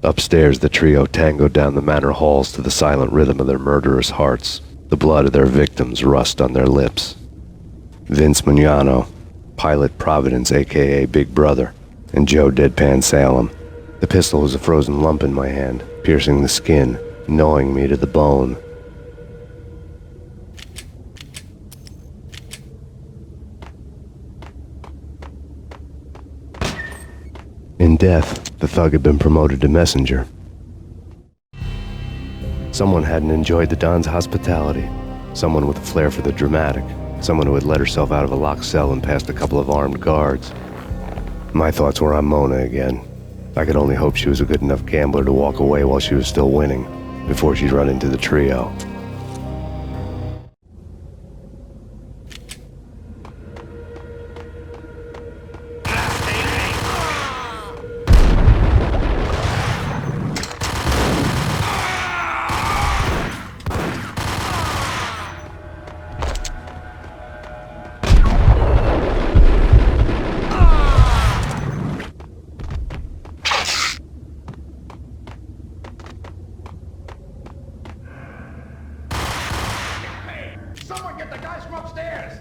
Upstairs, the trio tangoed down the manor halls to the silent rhythm of their murderous hearts. The blood of their victims rust on their lips. Vince Mignano, Pilot Providence aka Big Brother, and Joe Deadpan Salem. The pistol was a frozen lump in my hand, piercing the skin, gnawing me to the bone. In death, the thug had been promoted to messenger. Someone hadn't enjoyed the Don's hospitality. Someone with a flair for the dramatic. Someone who had let herself out of a locked cell and past a couple of armed guards. My thoughts were on Mona again. I could only hope she was a good enough gambler to walk away while she was still winning, before she'd run into the trio. Someone get the guys from upstairs!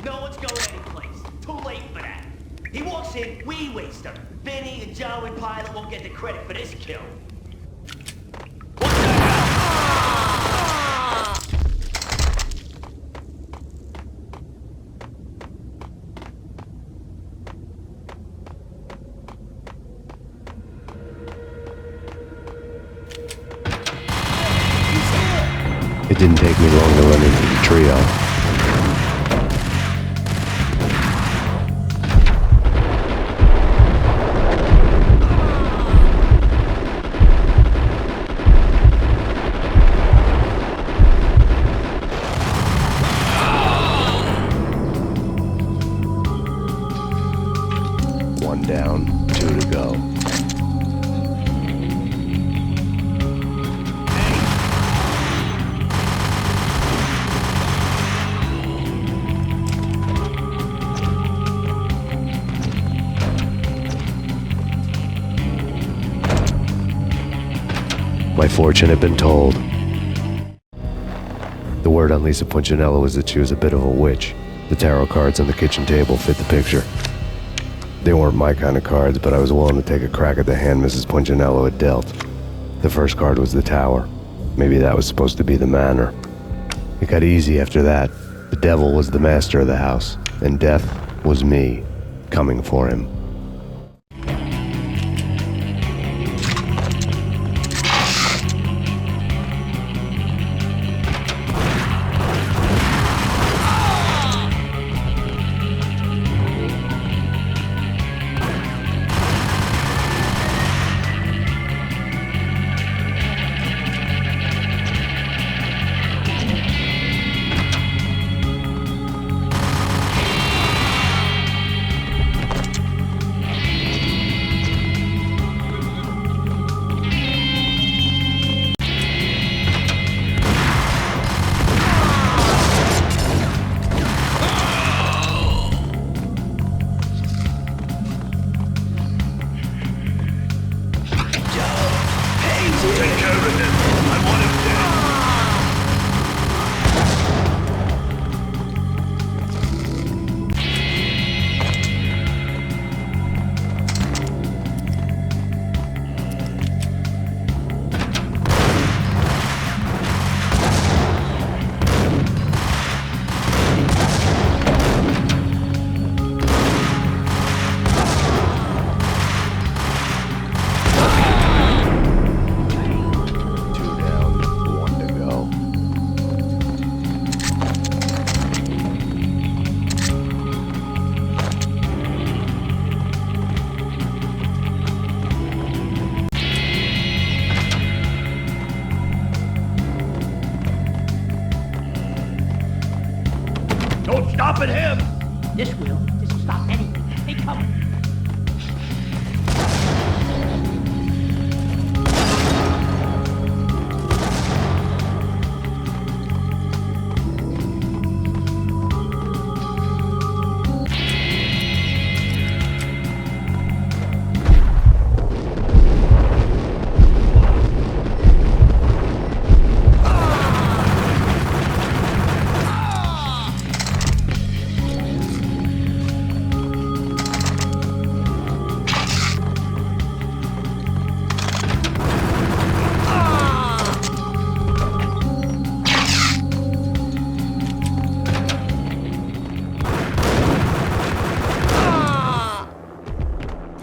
No one's going anyplace. Too late for that. He walks in, we waste him. Vinny and Joe and Pilot won't get the credit for this kill. What the hell? It didn't take me long to run into the trio. One down, two to go. My fortune had been told. The word on Lisa Punchinello was that she was a bit of a witch. The tarot cards on the kitchen table fit the picture. They weren't my kind of cards, but I was willing to take a crack at the hand Mrs. Punchinello had dealt. The first card was the Tower. Maybe that was supposed to be the manor. It got easy after that. The devil was the master of the house, and death was me, coming for him. Take care of him. I want him dead. Too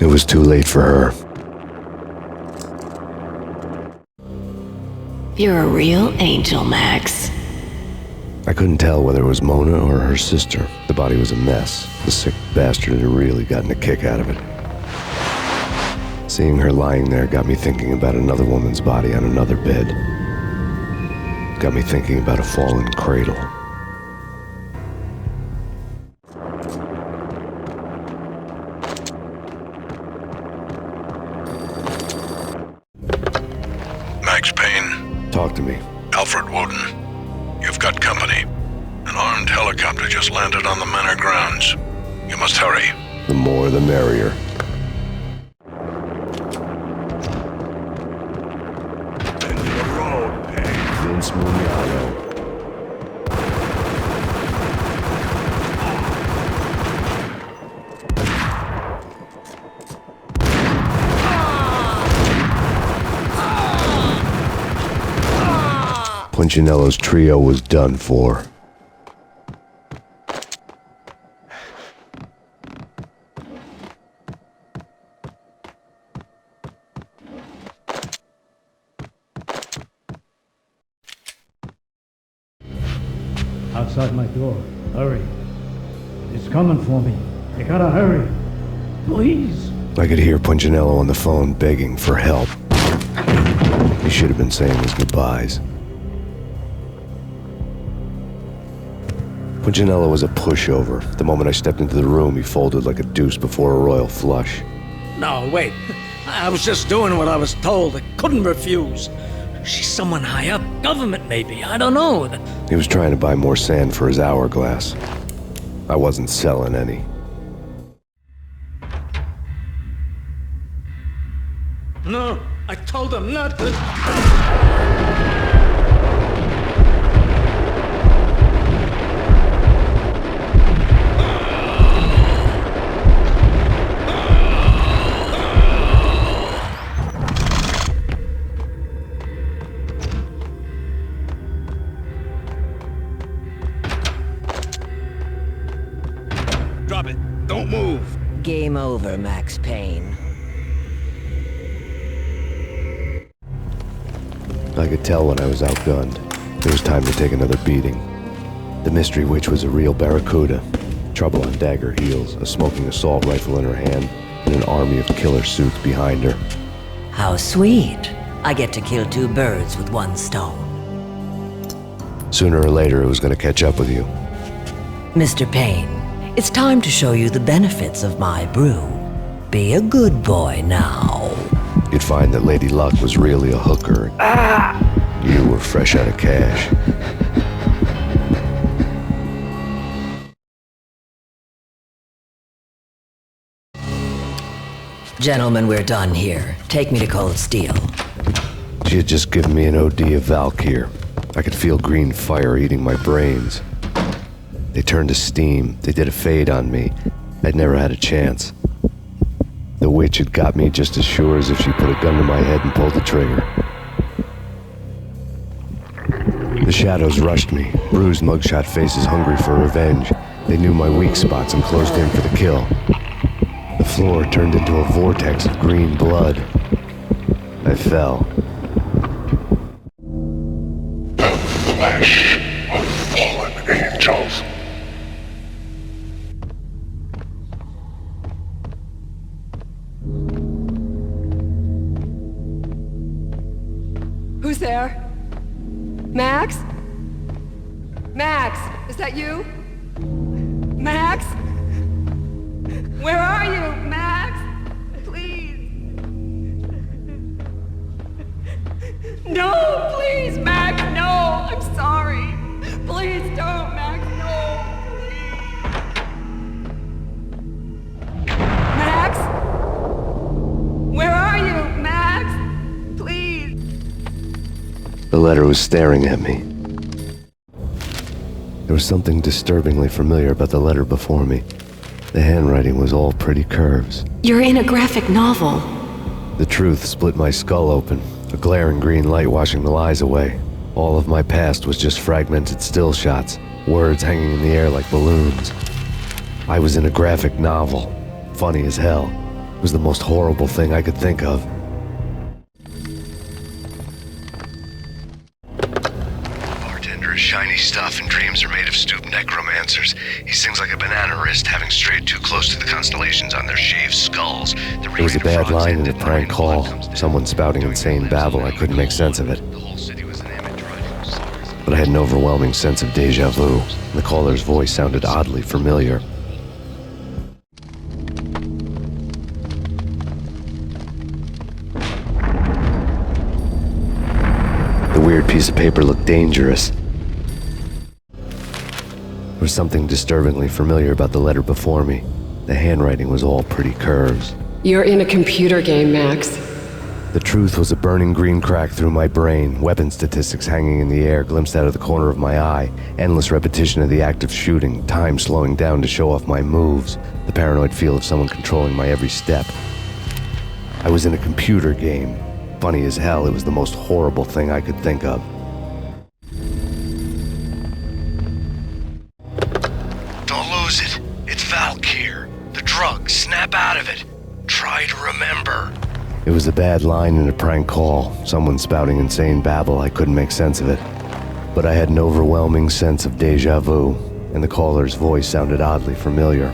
was too late for her. You're a real angel, Max. I couldn't tell whether it was Mona or her sister. The body was a mess. The sick bastard had really gotten a kick out of it. Seeing her lying there got me thinking about another woman's body on another bed. Got me thinking about a fallen cradle. Max Payne. Talk to me. Alfred Woden. You've got company. An armed helicopter just landed on the manor grounds. You must hurry. The more the merrier. End of the road, Payne. Vince Mugnano. Punchinello's trio was done for. Outside my door. Hurry. It's coming for me. You gotta hurry. Please. I could hear Punchinello on the phone begging for help. He should have been saying his goodbyes. Punchinello was a pushover. The moment I stepped into the room, he folded like a deuce before a royal flush. No, wait. I was just doing what I was told. I couldn't refuse. She's someone high up. Government, maybe. I don't know. He was trying to buy more sand for his hourglass. I wasn't selling any. No, I told him not to. Drop it. Don't move. Game over, Max Payne. I could tell when I was outgunned. It was time to take another beating. The mystery witch was a real barracuda. Trouble on dagger heels, a smoking assault rifle in her hand, and an army of killer suits behind her. How sweet. I get to kill two birds with one stone. Sooner or later, it was going to catch up with you. Mr. Payne, it's time to show you the benefits of my brew. Be a good boy now. You'd find that Lady Luck was really a hooker. You were fresh out of cash. Gentlemen, we're done here. Take me to Cold Steel. She had just given me an OD of Valkyr. I could feel green fire eating my brains. They turned to steam. They did a fade on me. I'd never had a chance. The witch had got me just as sure as if she put a gun to my head and pulled the trigger. The shadows rushed me, bruised mugshot faces hungry for revenge. They knew my weak spots and closed in for the kill. The floor turned into a vortex of green blood. I fell. The flesh of fallen angels. Who's there? Max? Max, is that you? Max? Where are you, Max? Please. No, please, Max, no. I'm sorry. Please don't, Max, no. Please. Max? Where are you, Max? Please. The letter was staring at me. There was something disturbingly familiar about the letter before me. The handwriting was all pretty curves. You're in a graphic novel. The truth split my skull open, a glaring green light washing the lies away. All of my past was just fragmented still shots, words hanging in the air like balloons. I was in a graphic novel, funny as hell. It was the most horrible thing I could think of. Bartender is shiny stuff, and dreams are made of stooped necromancers. He sings like a banana wrist, having strayed too close to the constellations on their shaved skulls. There was a bad line in a prank call. Someone spouting insane babble. I couldn't make sense of it. But I had an overwhelming sense of deja vu. The caller's voice sounded oddly familiar. The weird piece of paper looked dangerous. There was something disturbingly familiar about the letter before me. The handwriting was all pretty curves. You're in a computer game, Max. The truth was a burning green crack through my brain, weapon statistics hanging in the air, glimpsed out of the corner of my eye, endless repetition of the act of shooting, time slowing down to show off my moves, the paranoid feel of someone controlling my every step. I was in a computer game. Funny as hell, it was the most horrible thing I could think of. Don't lose it. It's Valk here. The drug. Snap out of it. Try to remember. It was a bad line in a prank call, someone spouting insane babble. I couldn't make sense of it. But I had an overwhelming sense of deja vu, and the caller's voice sounded oddly familiar.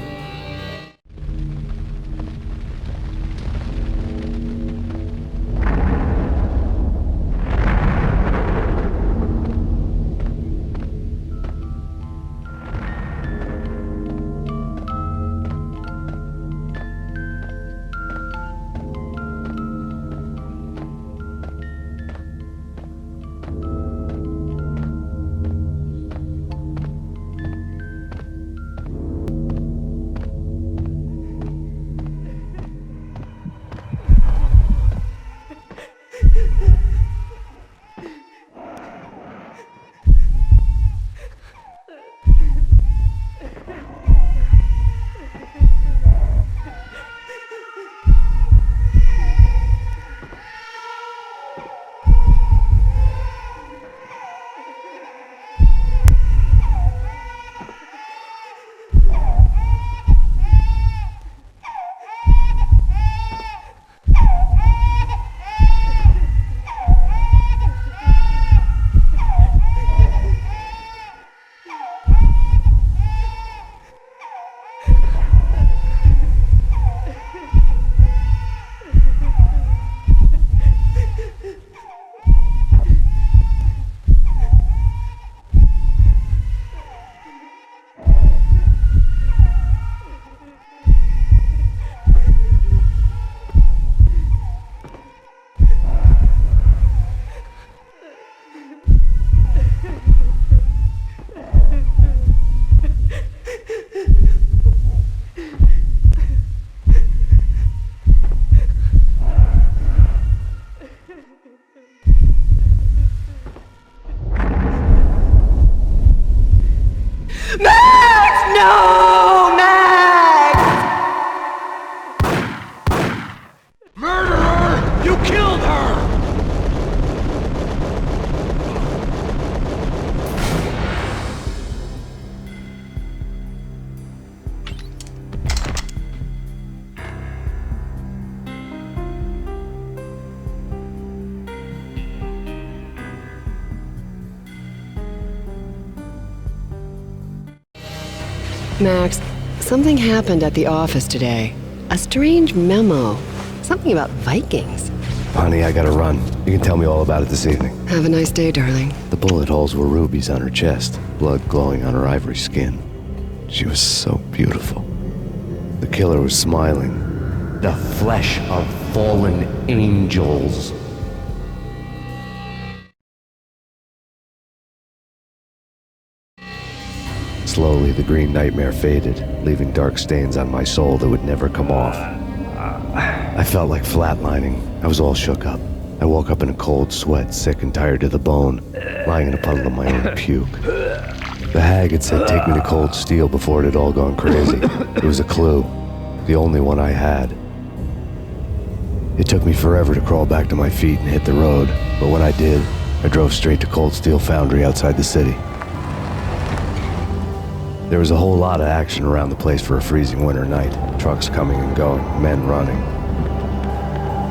Max, something happened at the office today. A strange memo. Something about Vikings. Honey, I gotta run. You can tell me all about it this evening. Have a nice day, darling. The bullet holes were rubies on her chest, blood glowing on her ivory skin. She was so beautiful. The killer was smiling. The flesh of fallen angels. Slowly, the green nightmare faded, leaving dark stains on my soul that would never come off. I felt like flatlining. I was all shook up. I woke up in a cold sweat, sick and tired to the bone, lying in a puddle of my own puke. The hag had said take me to Cold Steel before it had all gone crazy. It was a clue, the only one I had. It took me forever to crawl back to my feet and hit the road, but when I did, I drove straight to Cold Steel Foundry outside the city. There was a whole lot of action around the place for a freezing winter night. Trucks coming and going, men running.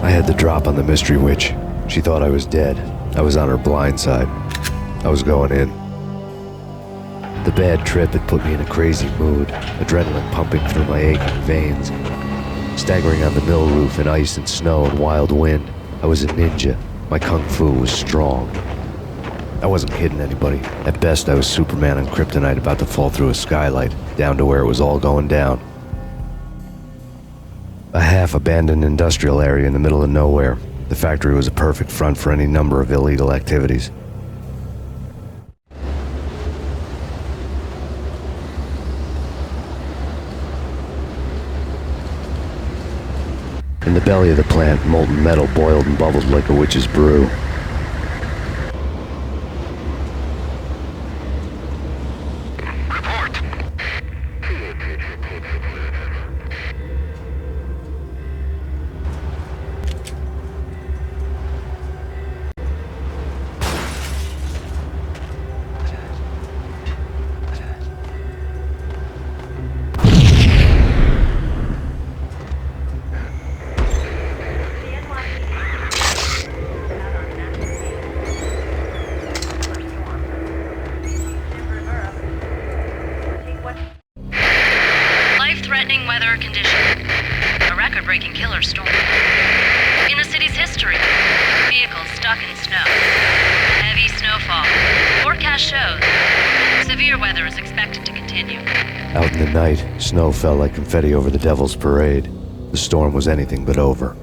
I had the drop on the mystery witch. She thought I was dead. I was on her blind side. I was going in. The bad trip had put me in a crazy mood, adrenaline pumping through my aching veins. Staggering on the mill roof in ice and snow and wild wind, I was a ninja. My kung fu was strong. I wasn't kidding anybody. At best, I was Superman on kryptonite about to fall through a skylight, down to where it was all going down. A half-abandoned industrial area in the middle of nowhere. The factory was a perfect front for any number of illegal activities. In the belly of the plant, molten metal boiled and bubbled like a witch's brew. Life-threatening weather condition. A record-breaking killer storm. In the city's history, vehicles stuck in snow. Heavy snowfall. Forecast shows severe weather is expected to continue. Out in the night, snow fell like confetti over the Devil's Parade. The storm was anything but over.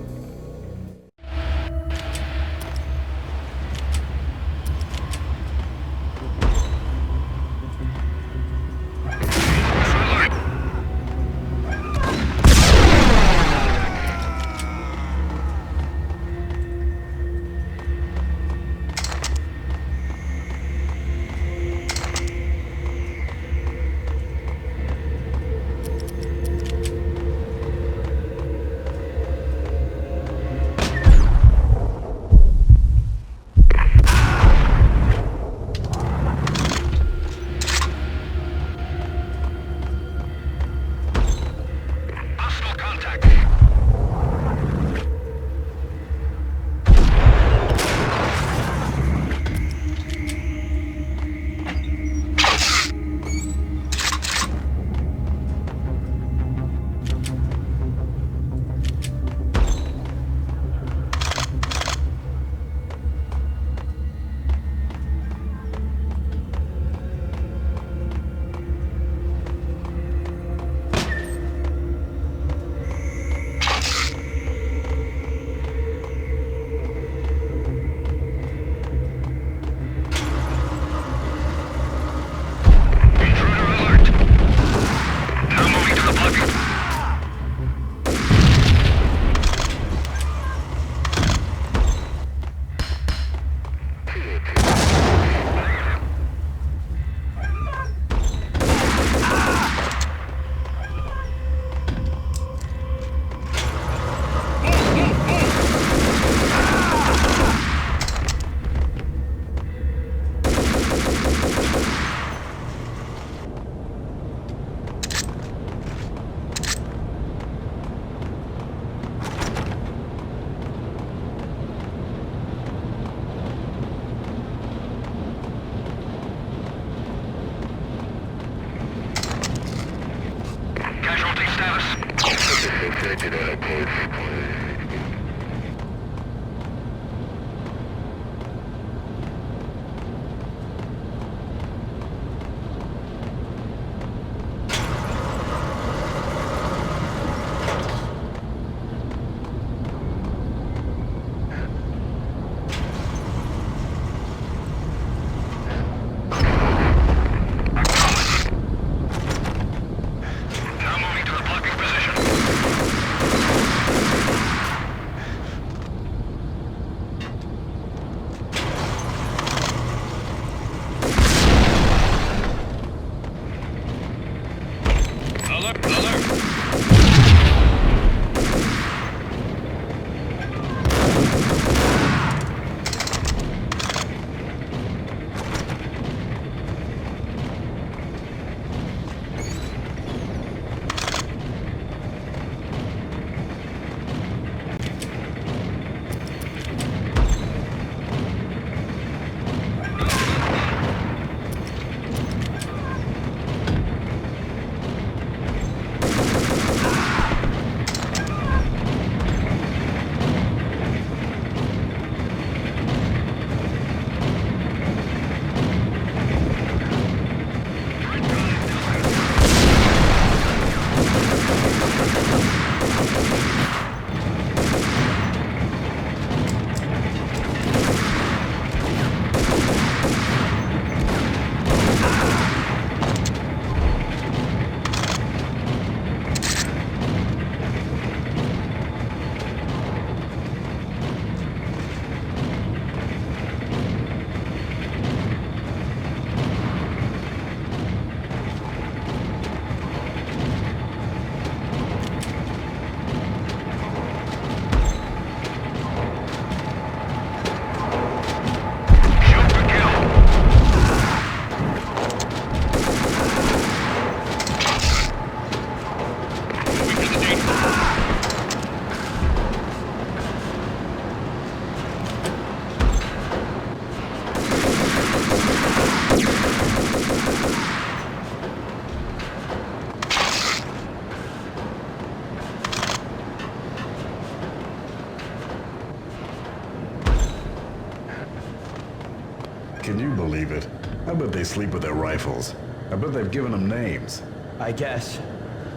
Can you believe it? I bet they sleep with their rifles. I bet they've given them names. I guess.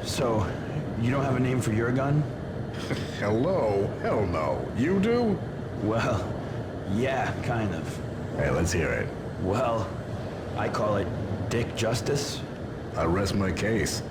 So, you don't have a name for your gun? Hello? Hell no. You do? Well, yeah, kind of. Hey, let's hear it. Well, I call it Dick Justice. I rest my case.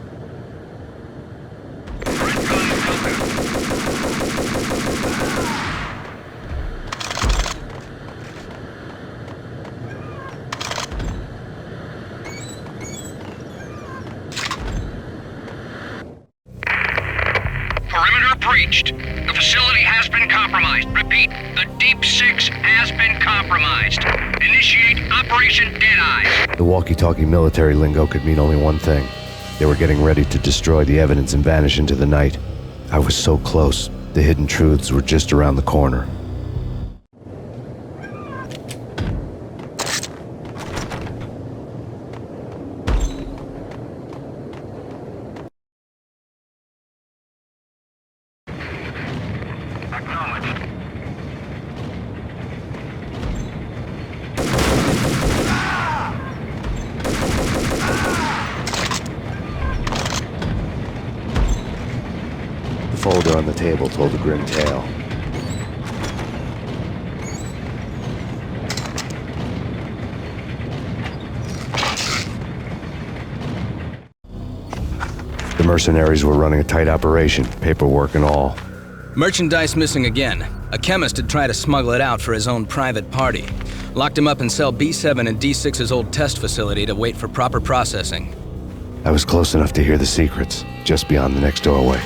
Perimeter breached. The facility has been compromised. Repeat, the Deep Six has been compromised. Initiate Operation Deadeyes. The walkie-talkie military lingo could mean only one thing. They were getting ready to destroy the evidence and vanish into the night. I was so close. The hidden truths were just around the corner. The folder on the table told a grim tale. The mercenaries were running a tight operation, paperwork and all. Merchandise missing again. A chemist had tried to smuggle it out for his own private party. Locked him up in cell B7 in D6's old test facility to wait for proper processing. I was close enough to hear the secrets, just beyond the next doorway.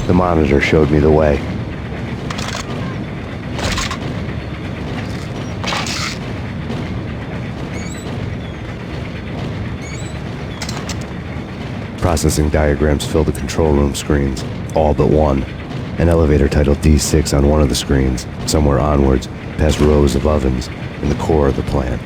The monitor showed me the way. Processing diagrams filled the control room screens, all but one. An elevator titled D6 on one of the screens, somewhere onwards, past rows of ovens, in the core of the plant.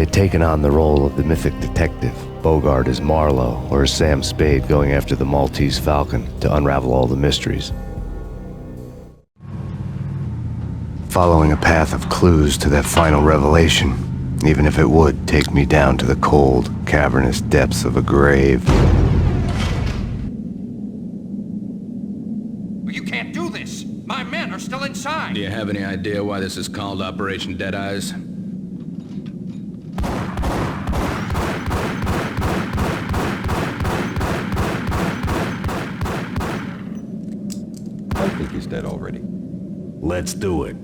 had taken on the role of the mythic detective, Bogart as Marlowe or as Sam Spade going after the Maltese Falcon to unravel all the mysteries. Following a path of clues to that final revelation, even if it would take me down to the cold, cavernous depths of a grave. You can't do this! My men are still inside! Do you have any idea why this is called Operation Deadeyes? I think he's dead already. Let's do it.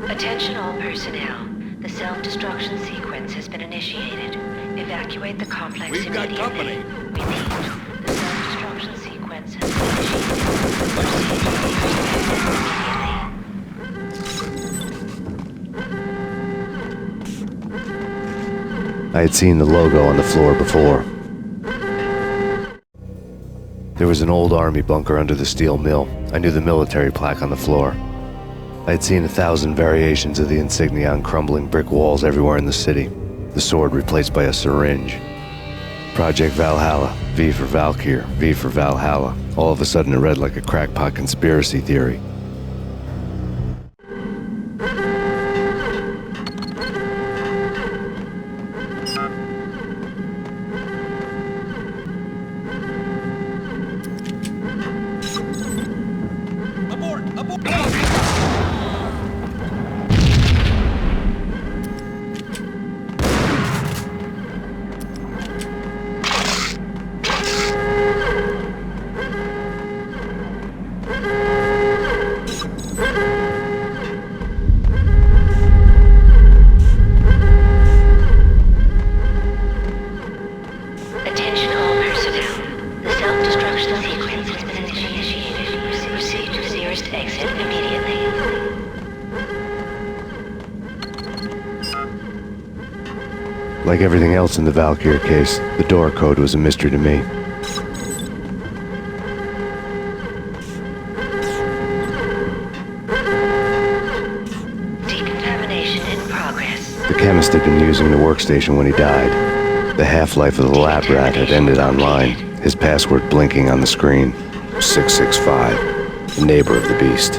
Attention all personnel. The self-destruction sequence has been initiated. Evacuate the complex We've got immediately. company. Repeat. The self-destruction sequence has been initiated. Proceed to the I had seen the logo on the floor before. There was an old army bunker under the steel mill. I knew the military plaque on the floor. I had seen 1,000 variations of the insignia on crumbling brick walls everywhere in the city. The sword replaced by a syringe. Project Valhalla, V for Valkyr, V for Valhalla. All of a sudden it read like a crackpot conspiracy theory. Like everything else in the Valkyr case, the door code was a mystery to me. Decontamination in progress. The chemist had been using the workstation when he died. The half-life of the lab rat had ended online, his password blinking on the screen. 665, the neighbor of the beast.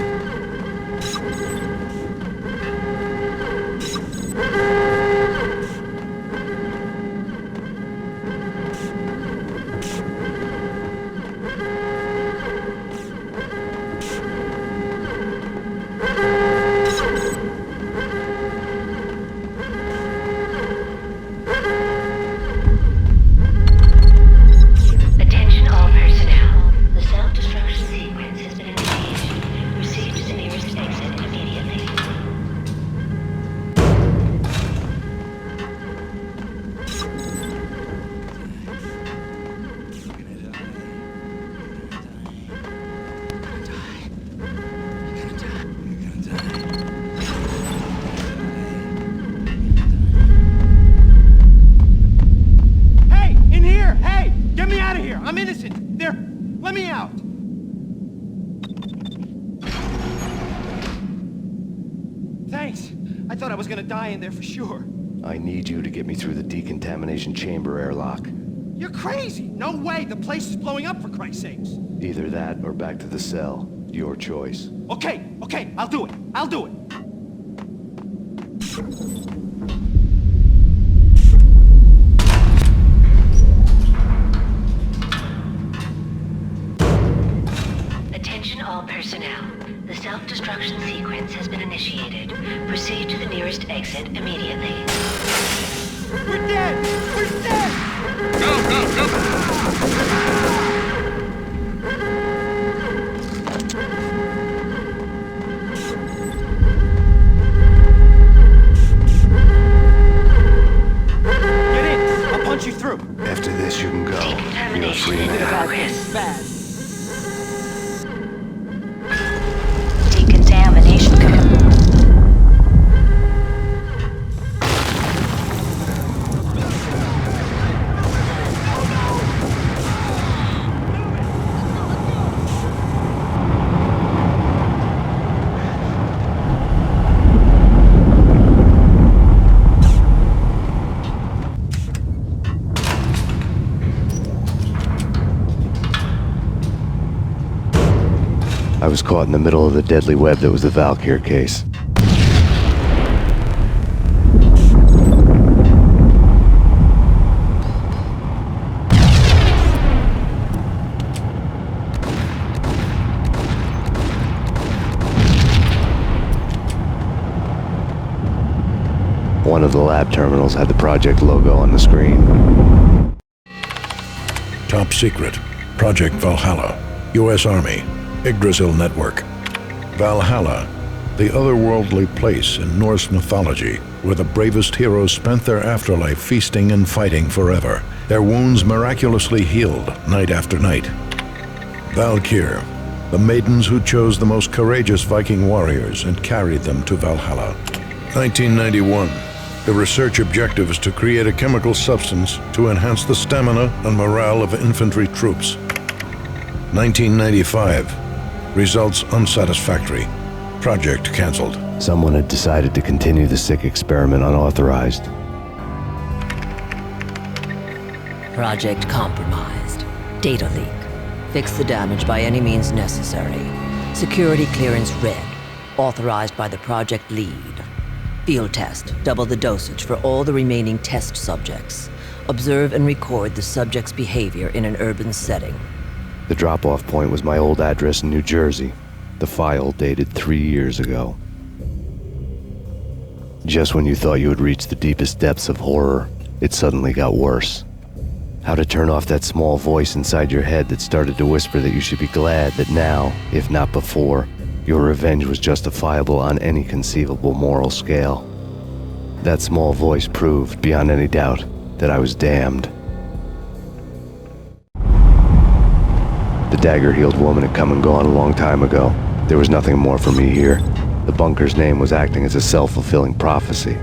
I'm innocent! There! Let me out! Thanks! I thought I was gonna die in there for sure. I need you to get me through the decontamination chamber airlock. You're crazy! No way! The place is blowing up, for Christ's sakes! Either that or back to the cell. Your choice. Okay, I'll do it! I'll do it! Attention all personnel. The self-destruction sequence has been initiated. Proceed to the nearest exit immediately. We're dead! We're dead! Get in! I'll punch you through! After this, you can go. You're free now. Bad. Decontamination. was caught in the middle of the deadly web that was the Valkyr case. One of the lab terminals had the project logo on the screen. Top secret. Project Valhalla. U.S. Army. Yggdrasil Network. Valhalla, the otherworldly place in Norse mythology where the bravest heroes spent their afterlife feasting and fighting forever, their wounds miraculously healed night after night. Valkyr, the maidens who chose the most courageous Viking warriors and carried them to Valhalla. 1991. The research objective is to create a chemical substance to enhance the stamina and morale of infantry troops. 1995. Results unsatisfactory. Project cancelled. Someone had decided to continue the sick experiment unauthorized. Project compromised. Data leak. Fix the damage by any means necessary. Security clearance red. Authorized by the project lead. Field test. Double the dosage for all the remaining test subjects. Observe and record the subject's behavior in an urban setting. The drop-off point was my old address in New Jersey. The file dated 3 years ago. Just when you thought you had reached the deepest depths of horror, it suddenly got worse. How to turn off that small voice inside your head that started to whisper that you should be glad that now, if not before, your revenge was justifiable on any conceivable moral scale. That small voice proved, beyond any doubt, that I was damned. The dagger-heeled woman had come and gone a long time ago. There was nothing more for me here. The bunker's name was acting as a self-fulfilling prophecy.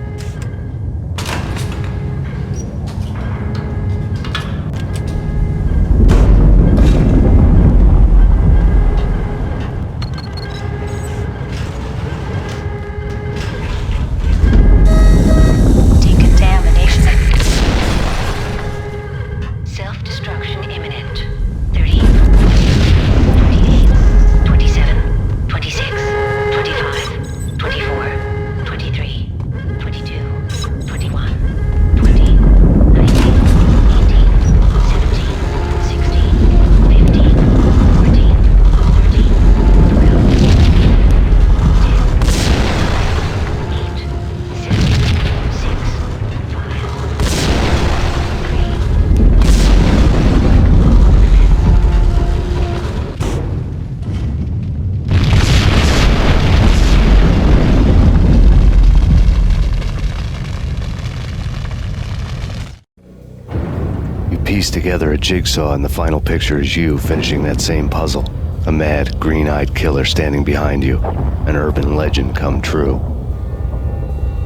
Piece together a jigsaw, and the final picture is you finishing that same puzzle. A mad, green-eyed killer standing behind you. An urban legend come true.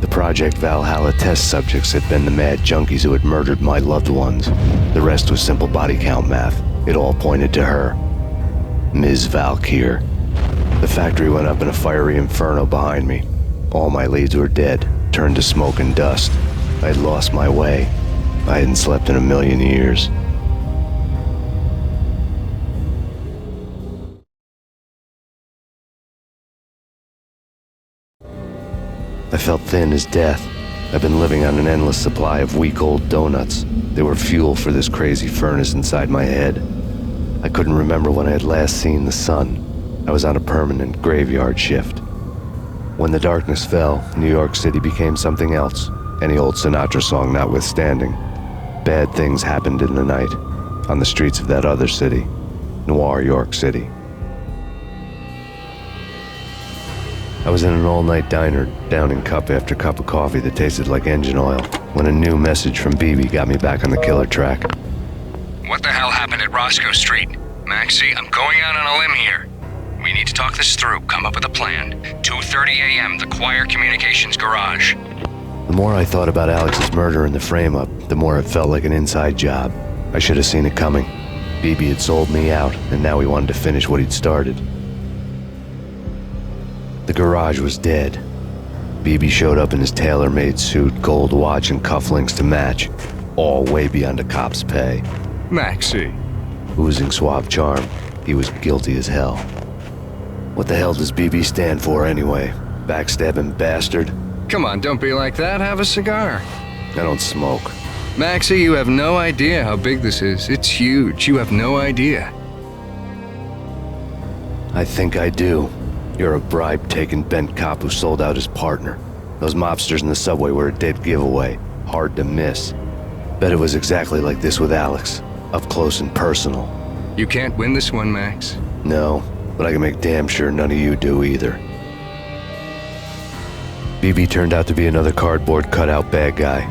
The Project Valhalla test subjects had been the mad junkies who had murdered my loved ones. The rest was simple body count math. It all pointed to her. Ms. Valkyr. The factory went up in a fiery inferno behind me. All my leads were dead, turned to smoke and dust. I'd lost my way. I hadn't slept in a million years. I felt thin as death. I've been living on an endless supply of week-old donuts. They were fuel for this crazy furnace inside my head. I couldn't remember when I had last seen the sun. I was on a permanent graveyard shift. When the darkness fell, New York City became something else, any old Sinatra song notwithstanding. Bad things happened in the night, on the streets of that other city, Noir York City. I was in an all-night diner, downing cup after cup of coffee that tasted like engine oil, when a new message from BB got me back on the killer track. What the hell happened at Roscoe Street? Maxie, I'm going out on a limb here. We need to talk this through, come up with a plan. 2:30 a.m., the Choir Communications Garage. The more I thought about Alex's murder and the frame-up, the more it felt like an inside job. I should have seen it coming. BB had sold me out, and now he wanted to finish what he'd started. The garage was dead. BB showed up in his tailor-made suit, gold watch, and cufflinks to match, all way beyond a cop's pay. Maxie. Oozing suave charm, he was guilty as hell. What the hell does BB stand for anyway? Backstabbing bastard? Come on, don't be like that. Have a cigar. I don't smoke. Maxie, you have no idea how big this is. It's huge. You have no idea. I think I do. You're a bribe-taking bent cop who sold out his partner. Those mobsters in the subway were a dead giveaway. Hard to miss. Bet it was exactly like this with Alex. Up close and personal. You can't win this one, Max. No, but I can make damn sure none of you do either. BB turned out to be another cardboard cutout bad guy.